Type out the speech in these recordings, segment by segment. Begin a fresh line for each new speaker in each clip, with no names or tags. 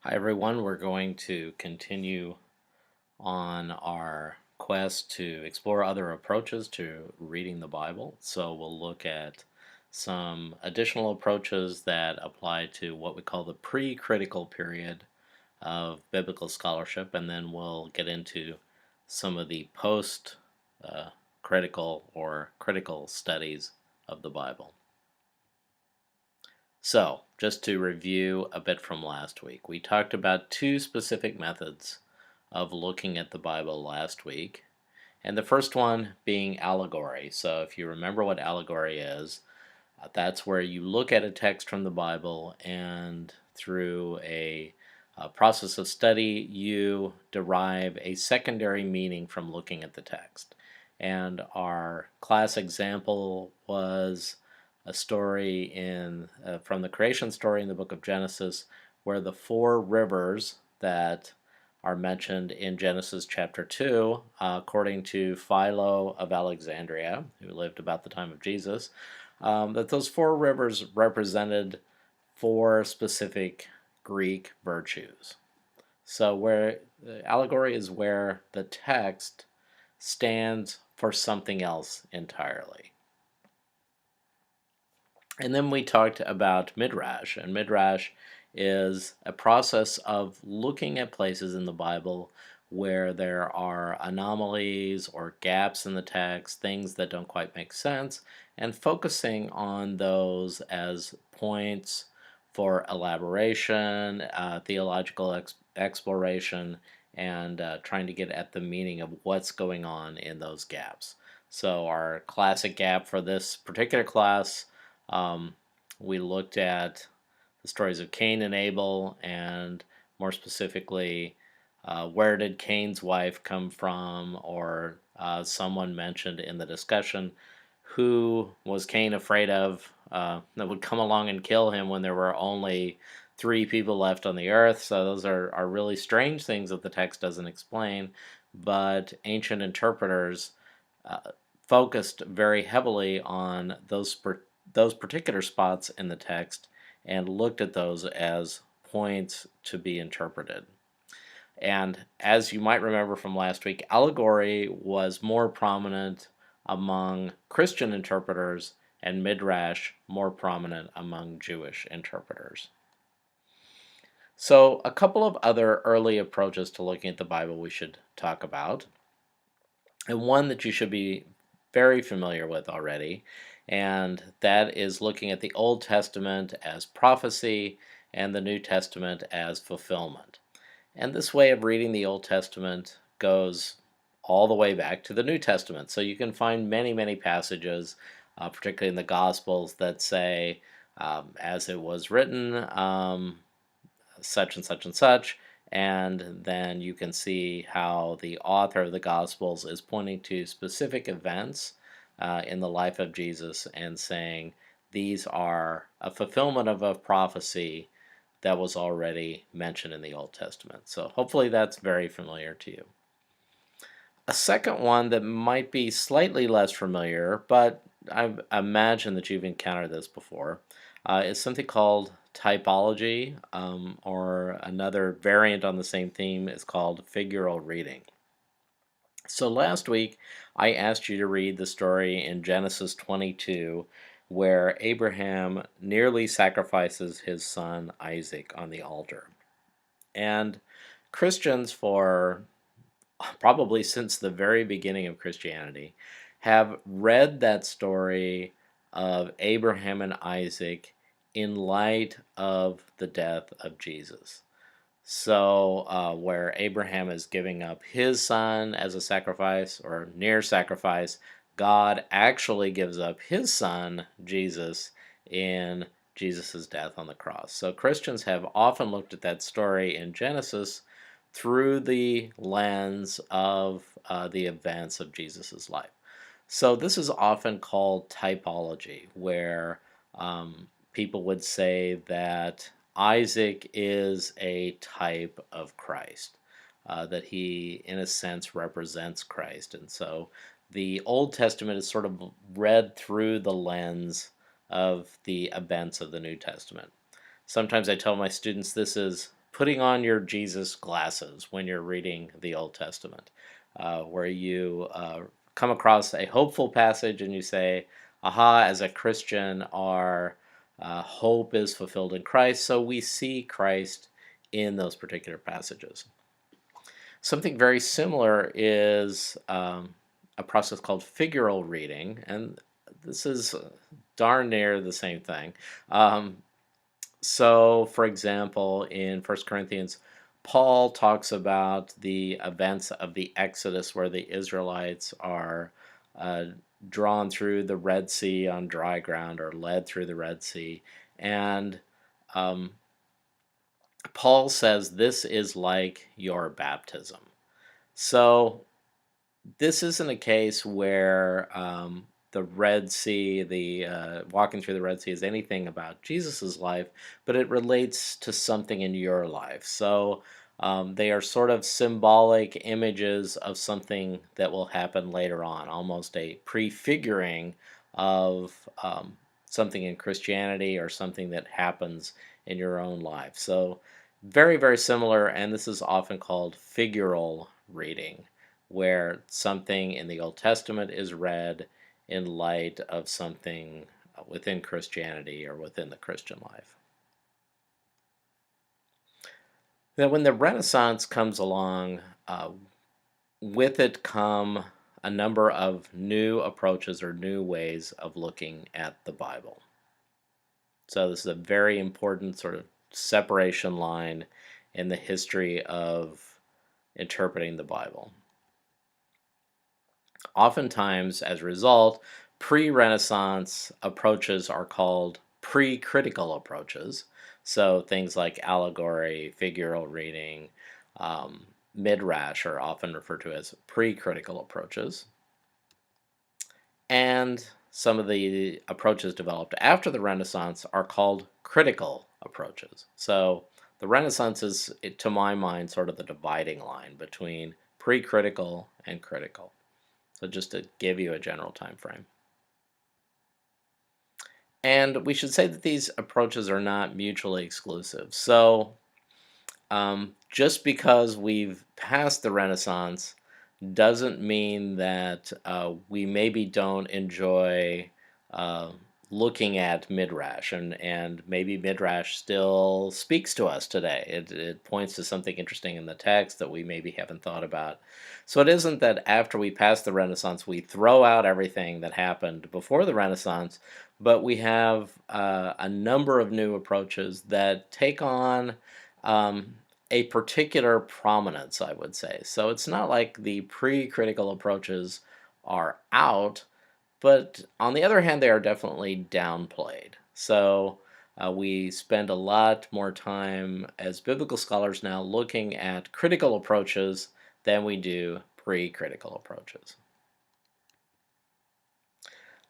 Hi everyone, we're going to continue on our quest to explore other approaches to reading the Bible. So we'll look at some additional approaches that apply to what we call the pre-critical period of biblical scholarship, and then we'll get into some of the post-critical or critical studies of the Bible. So, just to review a bit from last week, we talked about two specific methods of looking at the Bible last week. And the first one being allegory. So, if you remember what allegory is, that's where you look at a text from the Bible and through a process of study, you derive a secondary meaning from looking at the text. And our class example was a story from the creation story in the book of Genesis, where the four rivers that are mentioned in Genesis chapter 2, according to Philo of Alexandria, who lived about the time of Jesus, that those four rivers represented four specific Greek virtues. So, where the allegory is where the text stands for something else entirely. And then we talked about Midrash, and Midrash is a process of looking at places in the Bible where there are anomalies or gaps in the text, things that don't quite make sense, and focusing on those as points for elaboration, theological exploration, and trying to get at the meaning of what's going on in those gaps. So, our classic gap for this particular class, um, we looked at the stories of Cain and Abel, and more specifically, where did Cain's wife come from, or someone mentioned in the discussion, who was Cain afraid of that would come along and kill him when there were only three people left on the earth. So those are really strange things that the text doesn't explain, but ancient interpreters uh, focused very heavily on those particular spots in the text and looked at those as points to be interpreted. And as you might remember from last week, allegory was more prominent among Christian interpreters and Midrash more prominent among Jewish interpreters. So, a couple of other early approaches to looking at the Bible we should talk about, and one that you should be very familiar with already, and that is looking at the Old Testament as prophecy and the New Testament as fulfillment. And this way of reading the Old Testament goes all the way back to the New Testament. So you can find many, many passages, particularly in the Gospels, that say, as it was written, such and such and such. And then you can see how the author of the Gospels is pointing to specific events in the life of Jesus and saying these are a fulfillment of a prophecy that was already mentioned in the Old Testament. So hopefully that's very familiar to you. A second one that might be slightly less familiar, but I imagine that you've encountered this before, is something called typology, or another variant on the same theme is called figural reading. So last week, I asked you to read the story in Genesis 22 where Abraham nearly sacrifices his son Isaac on the altar. And Christians, for probably since the very beginning of Christianity, have read that story of Abraham and Isaac in light of the death of Jesus. So, where Abraham is giving up his son as a sacrifice or near sacrifice, God actually gives up his son, Jesus, in Jesus' death on the cross. So, Christians have often looked at that story in Genesis through the lens of the events of Jesus' life. So, this is often called typology, where people would say that Isaac is a type of Christ, that he, in a sense, represents Christ. And so the Old Testament is sort of read through the lens of the events of the New Testament. Sometimes I tell my students this is putting on your Jesus glasses when you're reading the Old Testament, where you come across a hopeful passage and you say, aha, as a Christian, our hope is fulfilled in Christ, so we see Christ in those particular passages. Something very similar is a process called figural reading, and this is darn near the same thing. Um, so, for example, in First Corinthians, Paul talks about the events of the Exodus where the Israelites are uh, drawn through the Red Sea on dry ground or led through the Red Sea. And um, Paul says this is like your baptism. So, this isn't a case where the Red Sea, the walking through the Red Sea, is anything about Jesus's life, but it relates to something in your life. So they are sort of symbolic images of something that will happen later on, almost a prefiguring of something in Christianity or something that happens in your own life. So very, very similar, and this is often called figural reading, where something in the Old Testament is read in light of something within Christianity or within the Christian life. Now, when the Renaissance comes along, with it come a number of new approaches or new ways of looking at the Bible. So, this is a very important sort of separation line in the history of interpreting the Bible. Oftentimes, as a result, pre-Renaissance approaches are called pre-critical approaches. So things like allegory, figural reading, midrash are often referred to as pre-critical approaches. And some of the approaches developed after the Renaissance are called critical approaches. So the Renaissance is, to my mind, sort of the dividing line between pre-critical and critical. So just to give you a general time frame. And we should say that these approaches are not mutually exclusive. So just because we've passed the Renaissance doesn't mean that we maybe don't enjoy uh, looking at Midrash, and maybe Midrash still speaks to us today. It points to something interesting in the text that we maybe haven't thought about. So it isn't that after we pass the Renaissance, we throw out everything that happened before the Renaissance, but we have a number of new approaches that take on um, a particular prominence, I would say. So it's not like the pre-critical approaches are out, but on the other hand, they are definitely downplayed. So we spend a lot more time as biblical scholars now looking at critical approaches than we do pre-critical approaches.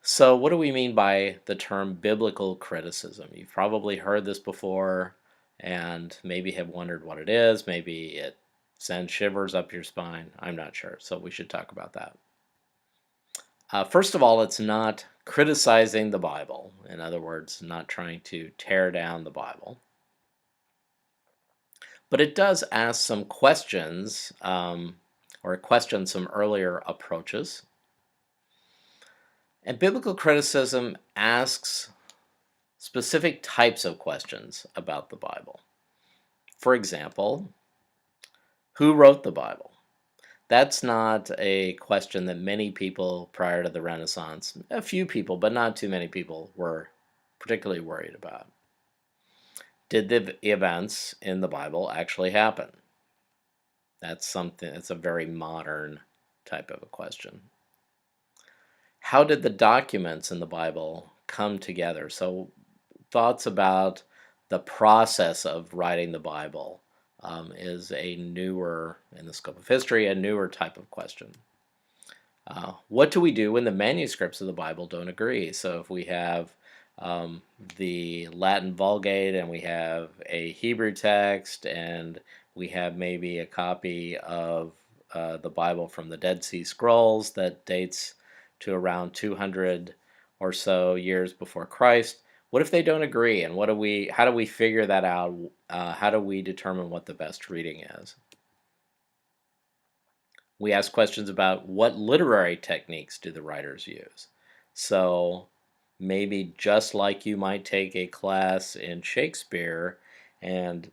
So what do we mean by the term biblical criticism? You've probably heard this before and maybe have wondered what it is. Maybe it sends shivers up your spine. I'm not sure. So we should talk about that. First of all, it's not criticizing the Bible. In other words, not trying to tear down the Bible. But it does ask some questions, or question some earlier approaches. And biblical criticism asks specific types of questions about the Bible. For example, who wrote the Bible? That's not a question that many people prior to the Renaissance, a few people, but not too many people, were particularly worried about. Did the events in the Bible actually happen? That's a very modern type of a question. How did the documents in the Bible come together? So thoughts about the process of writing the Bible is a newer, in the scope of history, a newer type of question. What do we do when the manuscripts of the Bible don't agree? So if we have the Latin Vulgate and we have a Hebrew text and we have maybe a copy of the Bible from the Dead Sea Scrolls that dates to around 200 or so years before Christ, What if they don't agree, and how do we figure that out? How do we determine what the best reading is? We ask questions about what literary techniques do the writers use. So maybe just like you might take a class in Shakespeare and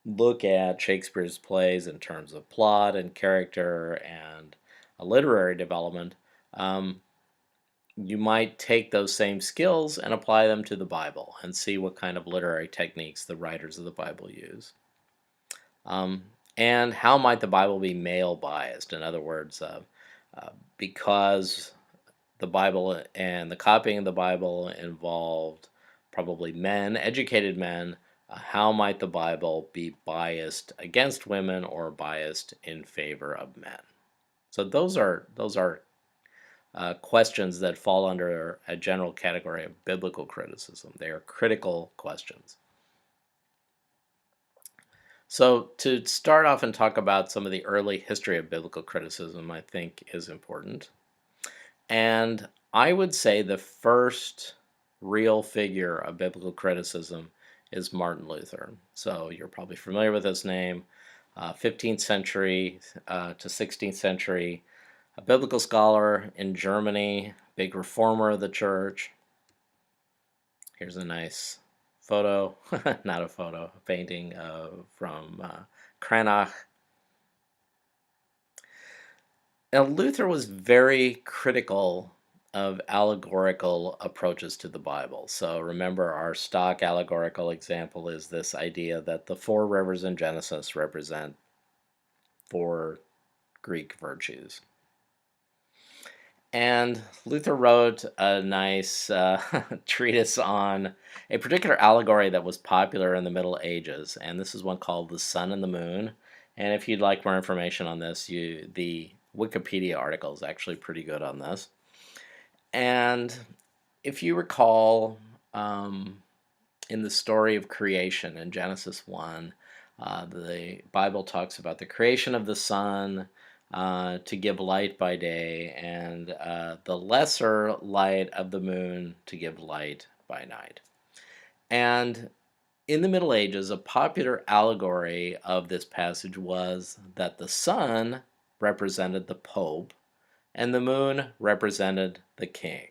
look at Shakespeare's plays in terms of plot and character and a literary development, um, you might take those same skills and apply them to the Bible and see what kind of literary techniques the writers of the Bible use. Um, and how might the Bible be male biased? In other words, because the Bible and the copying of the Bible involved probably men, educated men, how might the Bible be biased against women or biased in favor of men? So those are questions that fall under a general category of biblical criticism. They are critical questions. So, to start off and talk about some of the early history of biblical criticism, I think is important. And I would say the first real figure of biblical criticism is Martin Luther. So, you're probably familiar with his name. 15th century to 16th century, a biblical scholar in Germany, big reformer of the church. Here's a nice photo, not a photo, a painting from Cranach. Now, Luther was very critical of allegorical approaches to the Bible. So remember, our stock allegorical example is this idea that the four rivers in Genesis represent four Greek virtues. And Luther wrote a nice treatise on a particular allegory that was popular in the Middle Ages, and this is one called The Sun and the Moon. And if you'd like more information on this, the Wikipedia article is actually pretty good on this. And if you recall, in the story of creation in Genesis 1, the Bible talks about the creation of the sun to give light by day, and the lesser light of the moon to give light by night. And in the Middle Ages, a popular allegory of this passage was that the sun represented the Pope and the moon represented the king,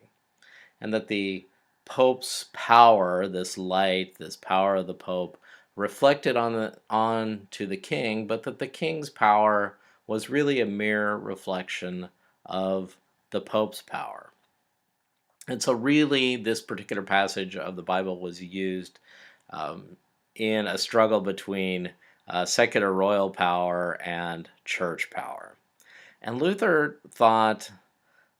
and that the Pope's power, this light, this power of the Pope, reflected on to the king, but that the king's power was really a mere reflection of the Pope's power. And so, really, this particular passage of the Bible was used in a struggle between secular royal power and church power. And Luther thought,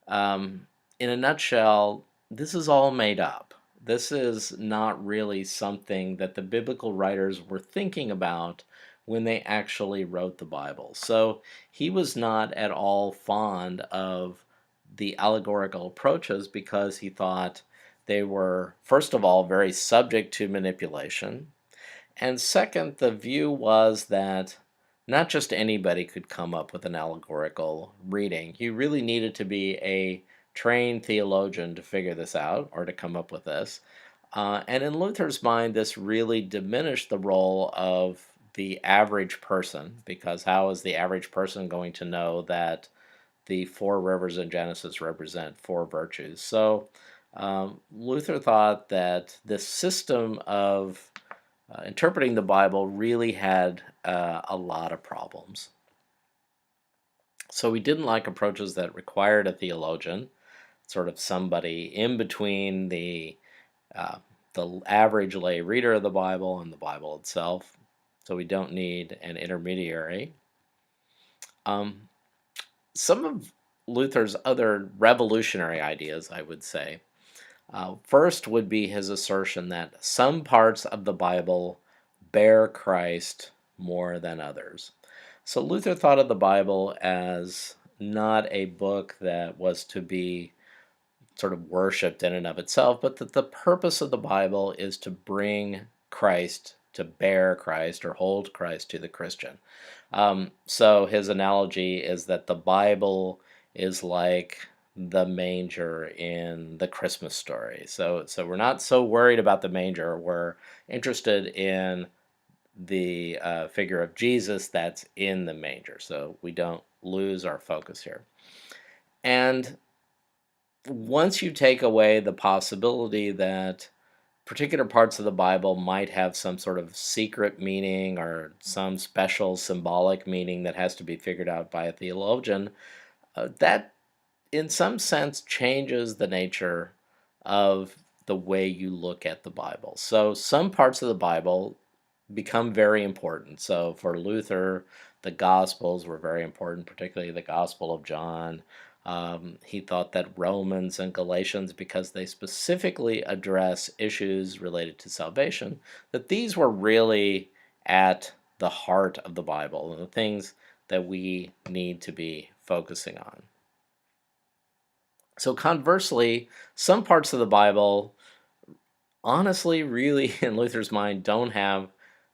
in a nutshell, this is all made up. This is not really something that the biblical writers were thinking about when they actually wrote the Bible. So he was not at all fond of the allegorical approaches because he thought they were, first of all, very subject to manipulation. And second, the view was that not just anybody could come up with an allegorical reading. You really needed to be a trained theologian to figure this out or to come up with this. And in Luther's mind, this really diminished the role of the average person, because how is the average person going to know that the four rivers in Genesis represent four virtues? So Luther thought that this system of interpreting the Bible really had a lot of problems. So he didn't like approaches that required a theologian, sort of somebody in between the average lay reader of the Bible and the Bible itself. So we don't need an intermediary. Some of Luther's other revolutionary ideas, I would say, first would be his assertion that some parts of the Bible bear Christ more than others. So Luther thought of the Bible as not a book that was to be sort of worshipped in and of itself, but that the purpose of the Bible is to bring Christ, to bear Christ or hold Christ to the Christian. So his analogy is that the Bible is like the manger in the Christmas story. So we're not so worried about the manger. We're interested in the figure of Jesus that's in the manger. So we don't lose our focus here. And once you take away the possibility that particular parts of the Bible might have some sort of secret meaning or some special symbolic meaning that has to be figured out by a theologian, that in some sense changes the nature of the way you look at the Bible. So some parts of the Bible become very important. So for Luther, the Gospels were very important, particularly the Gospel of John. He thought that Romans and Galatians, because they specifically address issues related to salvation, that these were really at the heart of the Bible and the things that we need to be focusing on. So conversely, some parts of the Bible, honestly, really, in Luther's mind, don't have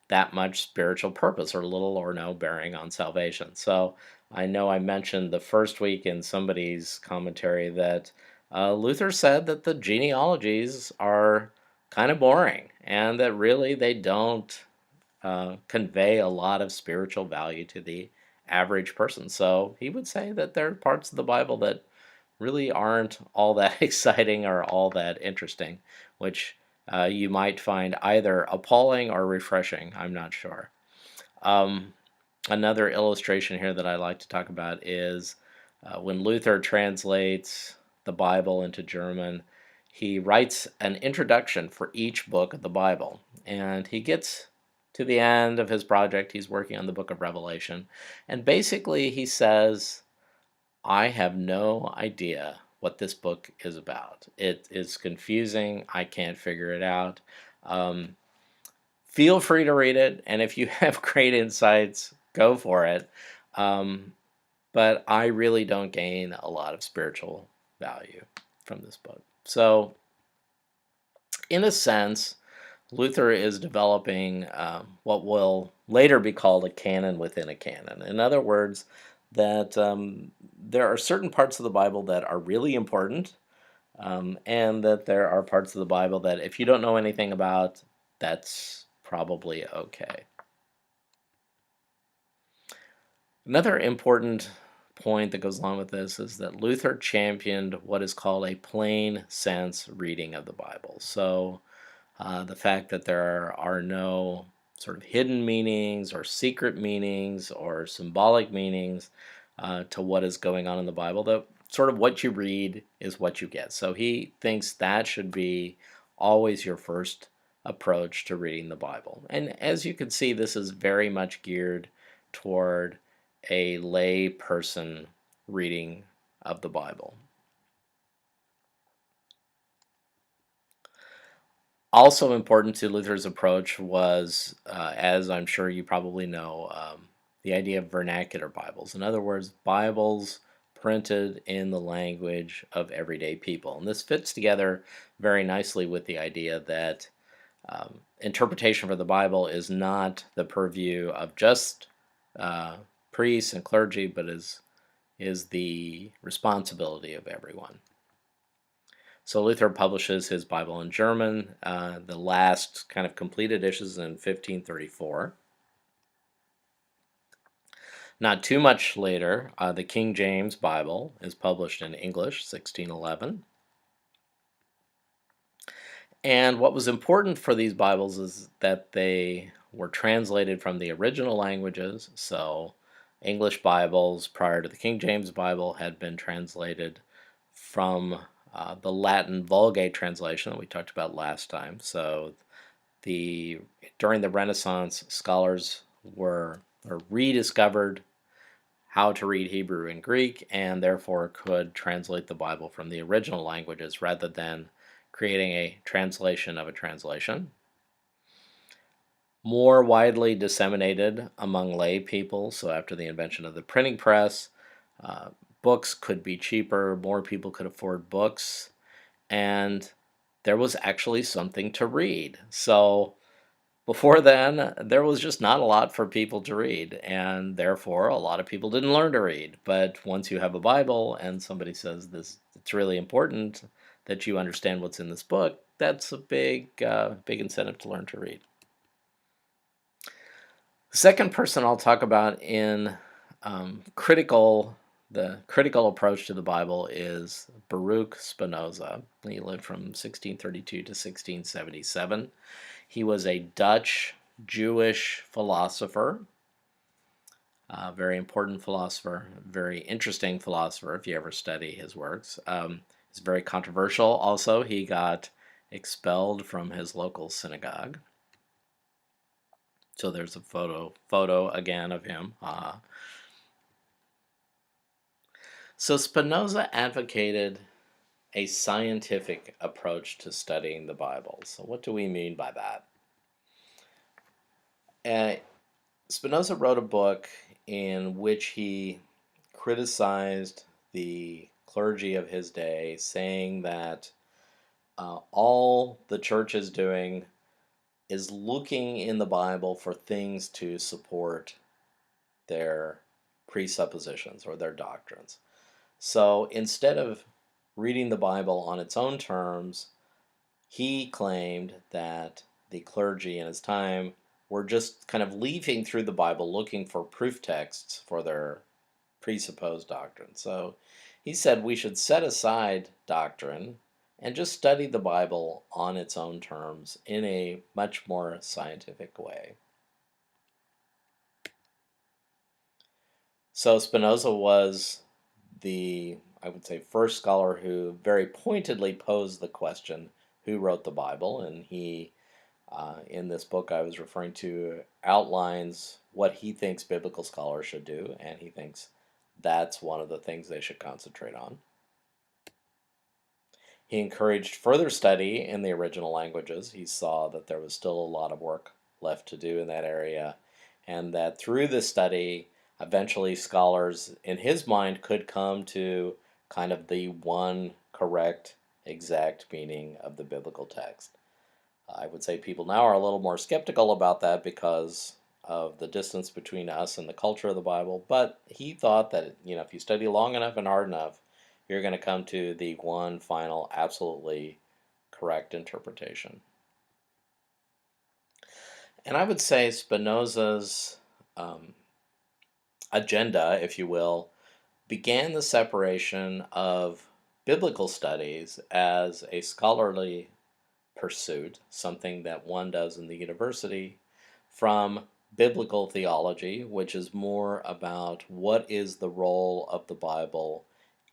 that much spiritual purpose or little or no bearing on salvation. So I know I mentioned the first week in somebody's commentary that Luther said that the genealogies are kind of boring and that really they don't convey a lot of spiritual value to the average person. So he would say that there are parts of the Bible that really aren't all that exciting or all that interesting, which you might find either appalling or refreshing. I'm not sure. Um, Another illustration here that I like to talk about is when Luther translates the Bible into German, he writes an introduction for each book of the Bible. And he gets to the end of his project, he's working on the book of Revelation. And basically, he says, I have no idea what this book is about. It is confusing. I can't figure it out. Um, Feel free to read it, and if you have great insights, go for it. Um, but I really don't gain a lot of spiritual value from this book. So, in a sense, Luther is developing what will later be called a canon within a canon. In other words, that there are certain parts of the Bible that are really important, and that there are parts of the Bible that if you don't know anything about, that's probably okay. Another important point that goes along with this is that Luther championed what is called a plain sense reading of the Bible. So the fact that there are no sort of hidden meanings or secret meanings or symbolic meanings to what is going on in the Bible, that sort of what you read is what you get. So he thinks that should be always your first approach to reading the Bible. And as you can see, this is very much geared toward a lay person reading of the Bible. Also important to Luther's approach was, as I'm sure you probably know, the idea of vernacular Bibles. In other words, Bibles printed in the language of everyday people. And this fits together very nicely with the idea that interpretation for the Bible is not the purview of just priests and clergy, but is the responsibility of everyone. So Luther publishes his Bible in German. The last kind of complete edition is in 1534. Not too much later, the King James Bible is published in English, 1611. And what was important for these Bibles is that they were translated from the original languages. So English Bibles prior to the King James Bible had been translated from the Latin Vulgate translation that we talked about last time. So during the Renaissance, scholars rediscovered how to read Hebrew and Greek, and therefore could translate the Bible from the original languages rather than creating a translation of a translation. More widely disseminated among lay people, so after the invention of the printing press, books could be cheaper, more people could afford books, and there was actually something to read. So Before then, there was just not a lot for people to read, and therefore a lot of people didn't learn to read. But once you have a Bible and somebody says this, it's really important that you understand what's in this book, that's a big incentive to learn to read. The second person I'll talk about in the critical approach to the Bible is Baruch Spinoza. He lived from 1632 to 1677. He was a Dutch Jewish philosopher, a very important philosopher, very interesting philosopher if you ever study his works. He's very controversial also. He got expelled from his local synagogue. So there's a photo again of him. So Spinoza advocated a scientific approach to studying the Bible. So what do we mean by that? Spinoza wrote a book in which he criticized the clergy of his day, saying that all the church is doing is looking in the Bible for things to support their presuppositions or their doctrines. So instead of reading the Bible on its own terms, he claimed that the clergy in his time were just kind of leafing through the Bible looking for proof texts for their presupposed doctrine. So he said we should set aside doctrine and just study the Bible on its own terms in a much more scientific way. So Spinoza was I would say, first scholar who very pointedly posed the question, who wrote the Bible? And he, in this book I was referring to, outlines what he thinks biblical scholars should do, and he thinks that's one of the things they should concentrate on. He encouraged further study in the original languages. He saw that there was still a lot of work left to do in that area, and that through this study, eventually scholars, in his mind, could come to kind of the one correct, exact meaning of the biblical text. I would say people now are a little more skeptical about that because of the distance between us and the culture of the Bible, but he thought that, if you study long enough and hard enough, you're going to come to the one final, absolutely correct interpretation. And I would say Spinoza's agenda, if you will, began the separation of biblical studies as a scholarly pursuit, something that one does in the university, from biblical theology, which is more about what is the role of the Bible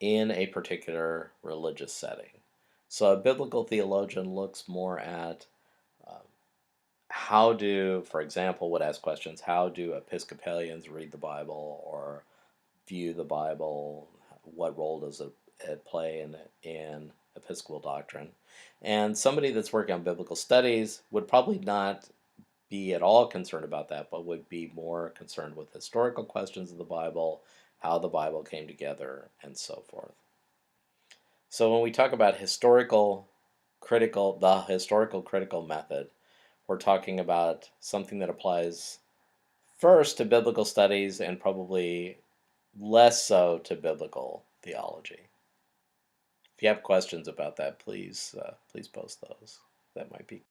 in a particular religious setting. So a biblical theologian looks more at for example, would ask questions, how do Episcopalians read the Bible or view the Bible? What role does it play in Episcopal doctrine? And somebody that's working on biblical studies would probably not be at all concerned about that, but would be more concerned with historical questions of the Bible, how the Bible came together, and so forth. So when we talk about the historical critical method, we're talking about something that applies first to biblical studies and probably less so to biblical theology. If you have questions about that, please post those. That might be